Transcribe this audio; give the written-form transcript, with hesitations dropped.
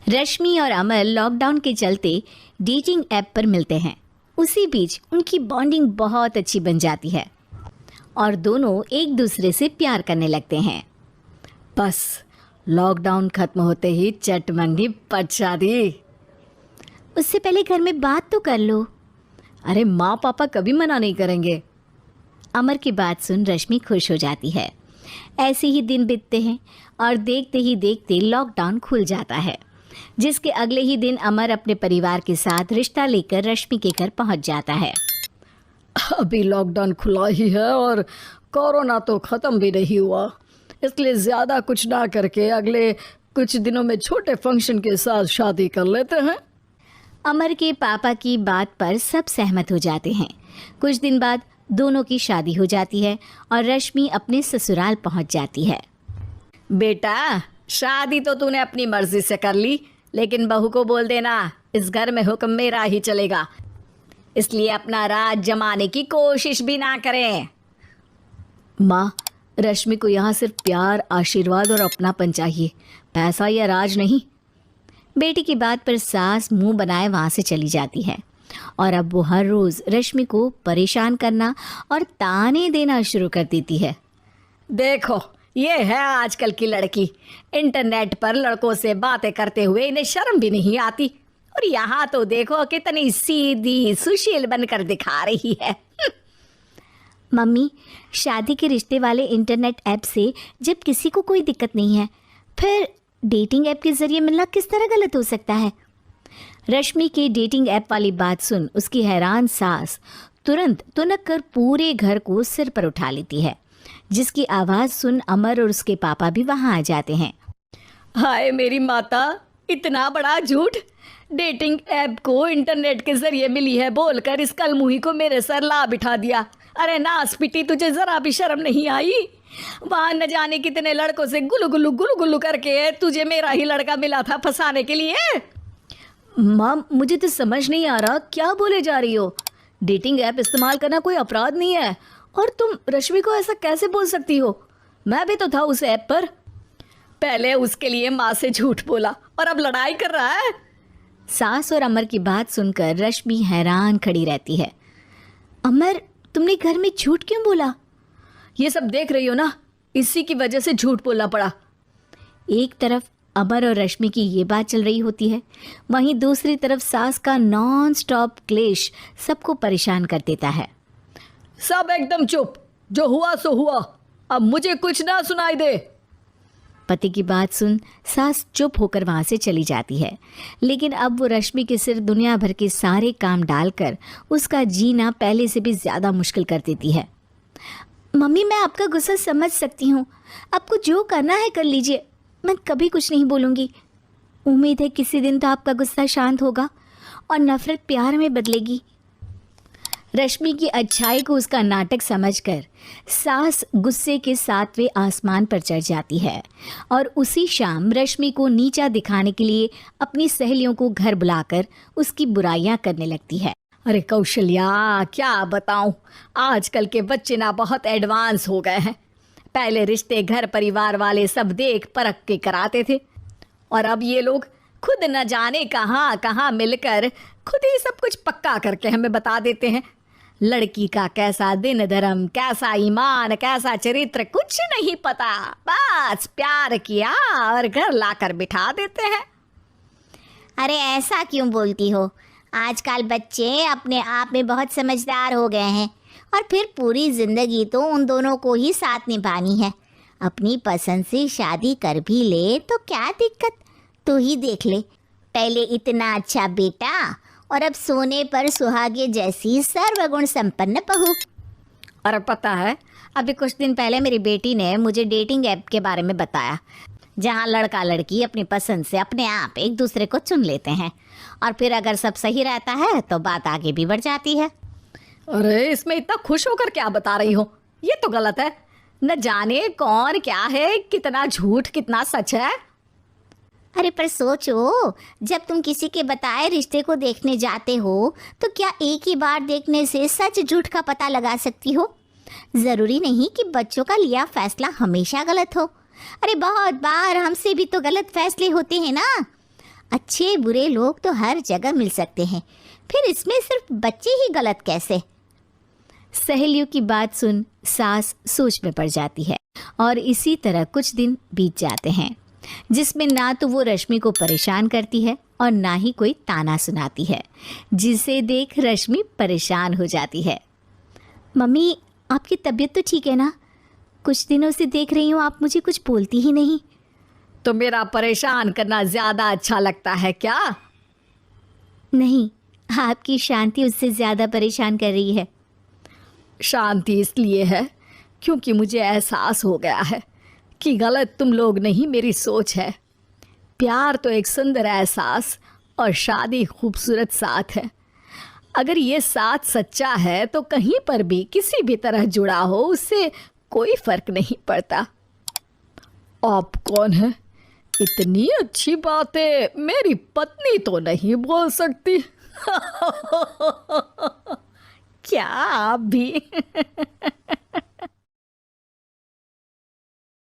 रश्मि और अमर लॉकडाउन के चलते डेटिंग ऐप पर मिलते हैं। उसी बीच उनकी बॉन्डिंग बहुत अच्छी बन जाती है और दोनों एक दूसरे से प्यार करने लगते हैं। बस लॉकडाउन खत्म होते ही चट मंडी पट शादी। उससे पहले घर में बात तो कर लो। अरे माँ पापा कभी मना नहीं करेंगे। अमर की बात सुन रश्मि खुश हो जाती है। ऐसे ही दिन बीतते हैं और देखते ही देखते लॉकडाउन खुल जाता है, जिसके अगले ही दिन अमर अपने परिवार के साथ रिश्ता लेकर रश्मि के घर पहुंच जाता है। अभी लॉकडाउन खुला ही है और कोरोना तो ख़त्म भी नहीं हुआ, इसलिए ज़्यादा कुछ ना करके अगले कुछ दिनों में छोटे फंक्शन के साथ शादी कर लेते हैं। अमर के पापा की बात पर सब सहमत हो जाते हैं। कुछ दिन बाद दोनों की शादी हो जाती है और रश्मि अपने ससुराल पहुंच जाती है। बेटा, शादी तो तूने अपनी मर्जी से कर ली, लेकिन बहू को बोल देना इस घर में हुक्म मेरा ही चलेगा, इसलिए अपना राज जमाने की कोशिश भी ना करें। माँ, रश्मि को यहाँ सिर्फ प्यार, आशीर्वाद और अपनापन चाहिए, पैसा या राज नहीं। बेटी की बात पर सास मुंह बनाए वहाँ से चली जाती है और अब वो हर रोज़ रश्मि को परेशान करना और ताने देना शुरू कर देती है। देखो, ये है आजकल की लड़की, इंटरनेट पर लड़कों से बातें करते हुए इन्हें शर्म भी नहीं आती, और यहाँ तो देखो कितनी सीधी सुशील बनकर दिखा रही है। मम्मी, शादी के रिश्ते वाले इंटरनेट ऐप से जब किसी को कोई दिक्कत नहीं है, फिर डेटिंग ऐप के ज़रिए मिलना किस तरह गलत हो सकता है? रश्मि के डेटिंग ऐप वाली बात सुन उसकी हैरान सास तुरंत तुनक कर पूरे घर को सिर पर उठा लेती है, जिसकी आवाज़ सुन अमर और उसके पापा भी वहाँ आ जाते हैं। हाय मेरी माता, इतना बड़ा झूठ! डेटिंग ऐप को इंटरनेट के जरिए मिली है बोलकर इस कलमुही को मेरे सर ला बिठा दिया। अरे नास पिटी, तुझे जरा भी शर्म नहीं आई? वहाँ न जाने कितने लड़कों से गुलू गुलू करके तुझे मेरा ही लड़का मिला था फंसाने के लिए। माँ, मुझे तो समझ नहीं आ रहा क्या बोले जा रही हो। डेटिंग ऐप इस्तेमाल करना कोई अपराध नहीं है, और तुम रश्मि को ऐसा कैसे बोल सकती हो? मैं भी तो था उस ऐप पर। पहले उसके लिए माँ से झूठ बोला और अब लड़ाई कर रहा है। सास और अमर की बात सुनकर रश्मि हैरान खड़ी रहती है। अमर, तुमने घर में झूठ क्यों बोला? ये सब देख रही हो ना, इसी की वजह से झूठ बोलना पड़ा। एक तरफ अमर और रश्मि की ये बात चल रही होती है, वहीं दूसरी तरफ सास का नॉन स्टॉप क्लेश सबको परेशान कर देता है। सब एकदम चुप, जो हुआ सो हुआ, अब मुझे कुछ ना सुनाई दे। पति की बात सुन सास चुप होकर वहाँ से चली जाती है, लेकिन अब वो रश्मि के सिर दुनिया भर के सारे काम डालकर उसका जीना पहले से भी ज़्यादा मुश्किल कर देती है। मम्मी, मैं आपका गुस्सा समझ सकती हूँ, आपको जो करना है कर लीजिए, मैं कभी कुछ नहीं बोलूँगी। उम्मीद है किसी दिन तो आपका गुस्सा शांत होगा और नफ़रत प्यार में बदलेगी। रश्मि की अच्छाई को उसका नाटक समझकर सास गुस्से के 7वें आसमान पर चढ़ जाती है और उसी शाम रश्मि को नीचा दिखाने के लिए अपनी सहेलियों को घर बुलाकर उसकी बुराइयां करने लगती है। अरे कौशल्या, क्या बताऊं, आजकल के बच्चे ना बहुत एडवांस हो गए हैं। पहले रिश्ते घर परिवार वाले सब देख परख के कराते थे, और अब ये लोग खुद न जाने कहाँ कहाँ मिलकर खुद ही सब कुछ पक्का करके हमें बता देते हैं। लड़की का कैसा दिन धर्म, कैसा ईमान, कैसा चरित्र कुछ नहीं पता, बस प्यार किया और घर लाकर बिठा देते हैं। अरे ऐसा क्यों बोलती हो? आजकल बच्चे अपने आप में बहुत समझदार हो गए हैं, और फिर पूरी ज़िंदगी तो उन दोनों को ही साथ निभानी है। अपनी पसंद से शादी कर भी ले तो क्या दिक्कत? तू ही देख ले, पहले इतना अच्छा बेटा और अब सोने पर सुहागे जैसी सर्वगुण संपन्न बहू। और पता है, अभी कुछ दिन पहले मेरी बेटी ने मुझे डेटिंग ऐप के बारे में बताया, जहाँ लड़का लड़की अपनी पसंद से अपने आप एक दूसरे को चुन लेते हैं, और फिर अगर सब सही रहता है तो बात आगे भी बढ़ जाती है। अरे इसमें इतना खुश होकर क्या बता रही हो? ये तो गलत है। न जाने कौन क्या है, कितना झूठ कितना सच है। अरे पर सोचो, जब तुम किसी के बताए रिश्ते को देखने जाते हो तो क्या एक ही बार देखने से सच झूठ का पता लगा सकती हो? ज़रूरी नहीं कि बच्चों का लिया फैसला हमेशा गलत हो। अरे बहुत बार हमसे भी तो गलत फैसले होते हैं ना। अच्छे बुरे लोग तो हर जगह मिल सकते हैं, फिर इसमें सिर्फ बच्चे ही गलत कैसे? सहेलियों की बात सुन सास सोच में पड़ जाती है और इसी तरह कुछ दिन बीत जाते हैं जिसमें ना तो वो रश्मि को परेशान करती है और ना ही कोई ताना सुनाती है, जिसे देख रश्मि परेशान हो जाती है। मम्मी, आपकी तबीयत तो ठीक है ना? कुछ दिनों से देख रही हूँ आप मुझे कुछ बोलती ही नहीं। तो मेरा परेशान करना ज़्यादा अच्छा लगता है क्या? नहीं, आपकी शांति उससे ज़्यादा परेशान कर रही है। शांति इसलिए है क्योंकि मुझे एहसास हो गया है कि गलत तुम लोग नहीं, मेरी सोच है। प्यार तो एक सुंदर एहसास और शादी खूबसूरत साथ है। अगर ये साथ सच्चा है तो कहीं पर भी किसी भी तरह जुड़ा हो उससे कोई फर्क नहीं पड़ता। आप कौन है? इतनी अच्छी बातें मेरी पत्नी तो नहीं बोल सकती। क्या आप भी?